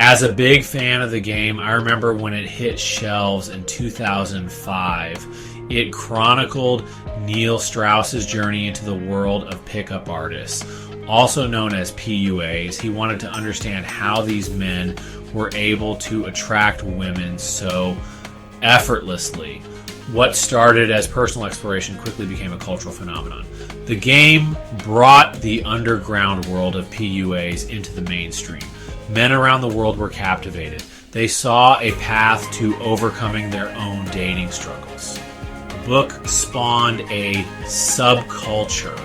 As a big fan of the game, I remember when it hit shelves in 2005. It chronicled Neil Strauss's journey into the world of pickup artists, also known as PUAs. He wanted to understand how these men were able to attract women so effortlessly. What started as personal exploration quickly became a cultural phenomenon. The game brought the underground world of PUAs into the mainstream. Men around the world were captivated. They saw a path to overcoming their own dating struggles. The book spawned a subculture.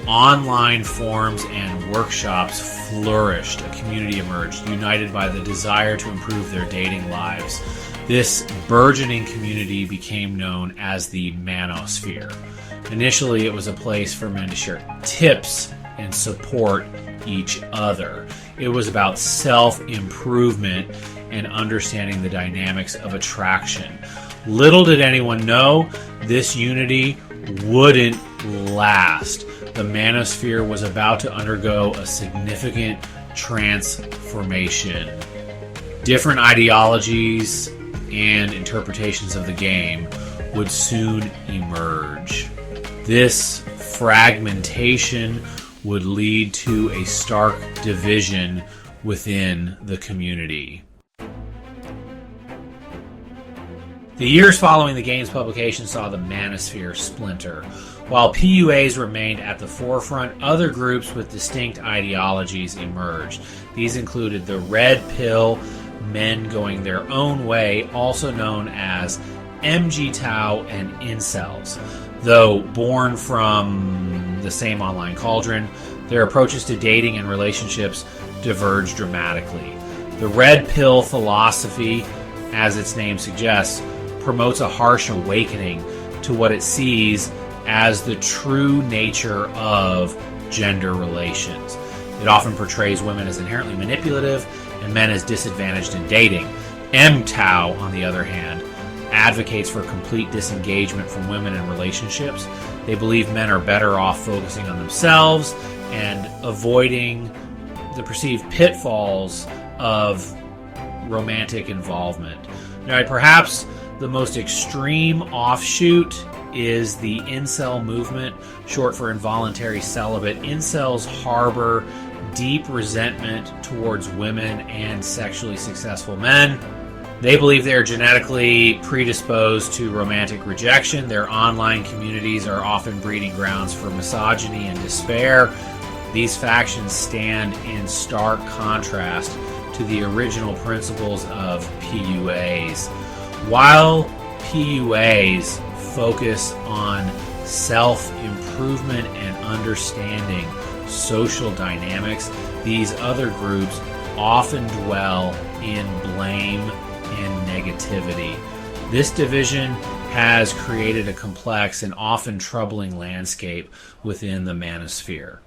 Online forums and workshops flourished. A community emerged, united by the desire to improve their dating lives. This burgeoning community became known as the Manosphere. Initially, it was a place for men to share tips and support each other. It was about self-improvement and understanding the dynamics of attraction. Little did anyone know, this unity wouldn't last. The Manosphere was about to undergo a significant transformation. Different ideologies and interpretations of the game would soon emerge. This fragmentation would lead to a stark division within the community. The years following the game's publication saw the Manosphere splinter. While PUAs remained at the forefront, other groups with distinct ideologies emerged. These included the Red Pill, men going their own way, also known as MGTOW and Incels. Though born from the same online cauldron, their approaches to dating and relationships diverged dramatically. The Red Pill philosophy, as its name suggests, promotes a harsh awakening to what it sees as the true nature of gender relations. It often portrays women as inherently manipulative and men as disadvantaged in dating. MTOW, on the other hand, advocates for complete disengagement from women in relationships. They believe men are better off focusing on themselves and avoiding the perceived pitfalls of romantic involvement. Now, perhaps the most extreme offshoot is the incel movement, short for involuntary celibate. Incels harbor deep resentment towards women and sexually successful men. They believe they are genetically predisposed to romantic rejection. Their online communities are often breeding grounds for misogyny and despair. These factions stand in stark contrast to the original principles of PUAs. While PUAs focus on self-improvement and understanding social dynamics, these other groups often dwell in blame and negativity. This division has created a complex and often troubling landscape within the Manosphere.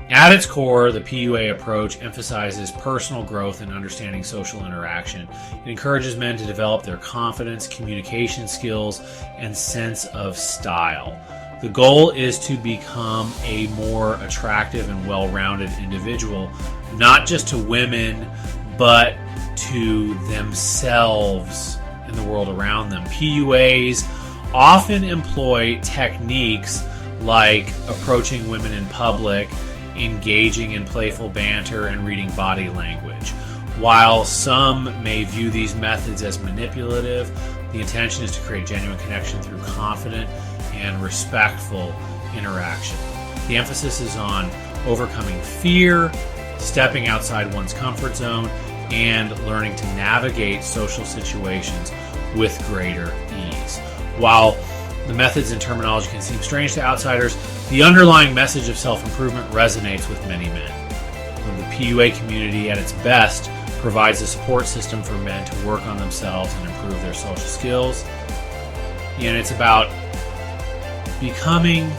At its core, the PUA approach emphasizes personal growth and understanding social interaction. It encourages men to develop their confidence, communication skills, and sense of style. The goal is to become a more attractive and well-rounded individual, not just to women, but to themselves and the world around them. PUAs often employ techniques like approaching women in public, engaging in playful banter, and reading body language. While some may view these methods as manipulative, the intention is to create genuine connection through confident and respectful interaction. The emphasis is on overcoming fear, stepping outside one's comfort zone, and learning to navigate social situations with greater ease. While the methods and terminology can seem strange to outsiders, the underlying message of self-improvement resonates with many men. The PUA community at its best provides a support system for men to work on themselves and improve their social skills. And it's about becoming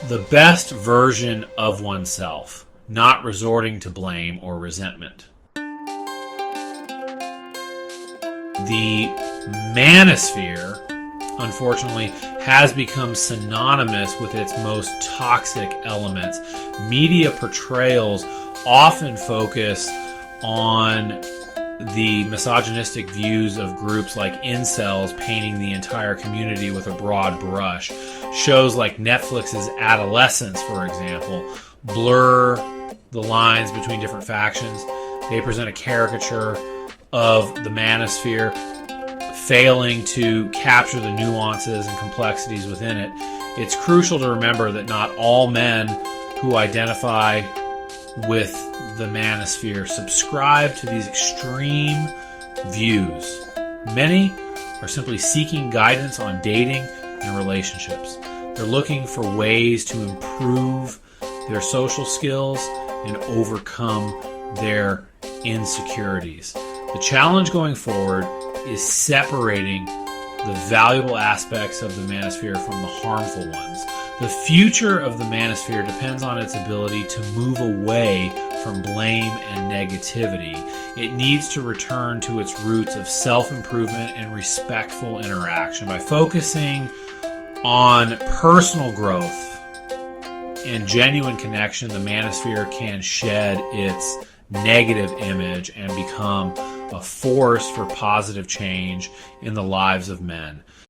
the best version of oneself, not resorting to blame or resentment. The Manosphere unfortunately, has become synonymous with its most toxic elements. Media portrayals often focus on the misogynistic views of groups like Incels, painting the entire community with a broad brush. Shows like Netflix's Adolescence, for example, blur the lines between different factions. They present a caricature of the Manosphere, failing to capture the nuances and complexities within it. It's crucial to remember that not all men who identify with the Manosphere subscribe to these extreme views. Many are simply seeking guidance on dating and relationships. They're looking for ways to improve their social skills and overcome their insecurities. The challenge going forward is separating the valuable aspects of the Manosphere from the harmful ones. The future of the Manosphere depends on its ability to move away from blame and negativity. It needs to return to its roots of self-improvement and respectful interaction. By focusing on personal growth and genuine connection, the Manosphere can shed its negative image and become a force for positive change in the lives of men.